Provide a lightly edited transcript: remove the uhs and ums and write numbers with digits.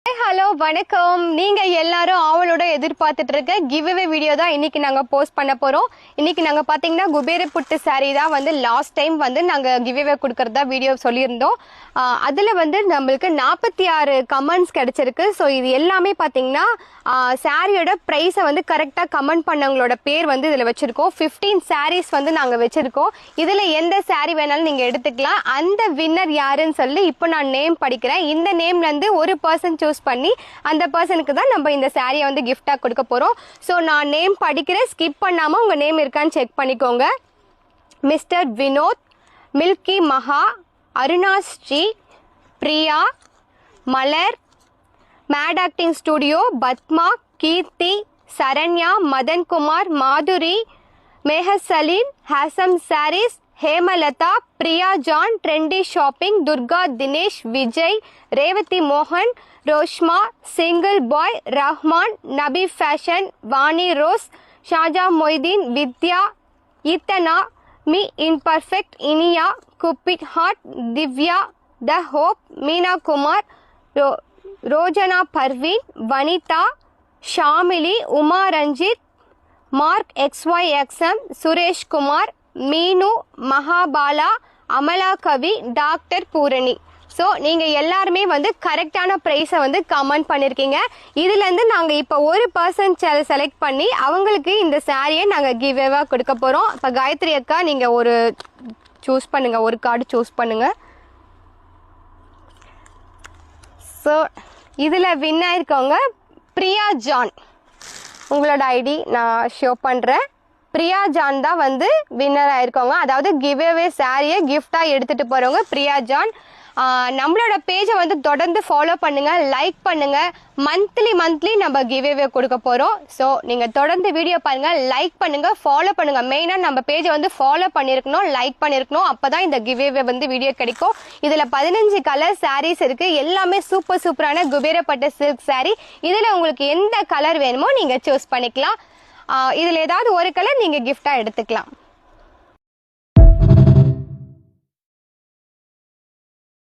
Hello வணக்கம். நீங்க எல்லாரும் ஆவலோட எதிர்பார்த்துட்டு இருக்க கிவ்அவே வீடியோ தான் இன்னைக்கு நாங்க போஸ்ட் பண்ண போறோம். இன்னைக்கு நாங்க பாத்தீங்கன்னா குபேர புட்டு saree தான் வந்து லாஸ்ட் டைம் வந்து நாங்க கிவ்அவே கொடுக்கறதா வீடியோ சொல்லியிருந்தோம். அதுல வந்து நம்மளுக்கு 46 கமெண்ட்ஸ் கிடைச்சிருக்கு. ஸோ இது எல்லாமே பாத்தீங்கன்னா சாரியோட பிரைஸை வந்து கரெக்டா கமெண்ட் பண்ணவங்களோட பேர் வந்து இதுல வச்சிருக்கோம். 15 சாரீஸ் வந்து நாங்க வச்சிருக்கோம். இதுல எந்த சாரி வேணாலும் நீங்க எடுத்துக்கலாம். அந்த வின்னர் யாருன்னு சொல்லி இப்போ நான் நேம் படிக்கிறேன். இந்த நேம்ல இருந்து ஒரு பர்சன் சூஸ் பண்ணி அந்த பர்சனுக்கு தான் நம்ம இந்த சாரியை வந்து கிஃப்டா கொடுக்க போறோம். ஸோ நான் நேம் படிக்கிறேன், ஸ்கிப் பண்ணாம உங்க நேம் இருக்கான்னு செக் பண்ணிக்கோங்க. Mister Vinod, milky Maha, Aruna Sri, Priya, Malar, mad acting studio, Padma, Keerthi, Saranya, Madhankumar, Madhuri, மேஹசலீன், ஹாசம் sarees, Hemalatha, Priya John, trendy shopping, Durga Dinesh, Vijay, Revathi மோகன், Roshma, single boy, Rahman, Nabi fashion, Vani rose, Shaja Moideen, Vidya, ஈத்தனா, me imperfect, Iniya, cupid heart, Divya, the hope, Meena Kumar, Rojana Parveen, Vanitha, Shamili, Uma Ranjith, Mark XYXM, Suresh Kumar, Meenu, Mahabala, Amala Kavi, doctor Poorani. So நீங்கள் எல்லாருமே வந்து கரெக்டான ப்ரைஸை வந்து கமெண்ட் பண்ணியிருக்கீங்க. இதுலேருந்து நாங்கள் இப்போ ஒரு பர்சன் செலக்ட் பண்ணி அவங்களுக்கு இந்த சாரியை நாங்கள் கிவ்அவேவாக கொடுக்க போகிறோம். இப்போ காயத்ரி அக்கா நீங்கள் ஒரு சூஸ் பண்ணுங்கள், ஒரு கார்டு சூஸ் பண்ணுங்கள். ஸோ இதில் வின் ஆயிருக்கவங்க பிரியா ஜான். உங்களோட ஐடி நான் ஷோ பண்ணுறேன். பிரியா ஜான் தான் வந்து வின்னர் ஆயிருக்கவங்க. அதாவது கிவ்அவே சாரியை கிஃப்டாக எடுத்துகிட்டு போகிறவங்க பிரியா ஜான். நம்மளோட பேஜை வந்து தொடர்ந்து ஃபாலோ பண்ணுங்க, லைக் பண்ணுங்க. மந்த்லி நம்ம கிவ்அவே கொடுக்க போறோம். ஸோ நீங்க தொடர்ந்து வீடியோ பாருங்க, லைக் பண்ணுங்க, ஃபாலோ பண்ணுங்க. மெயினா நம்ம பேஜை வந்து ஃபாலோ பண்ணிருக்கணும், லைக் பண்ணிருக்கணும். அப்பதான் இந்த கிவ்அவே வந்து வீடியோ கிடைக்கும். இதுல 15 கலர் சாரீஸ் இருக்கு. எல்லாமே சூப்பரான குபேரப்பட்ட சில்க் சாரி. இதுல உங்களுக்கு எந்த கலர் வேணுமோ நீங்க சூஸ் பண்ணிக்கலாம். இதுல ஏதாவது ஒரு கலர் நீங்க கிஃப்டா எடுத்துக்கலாம்.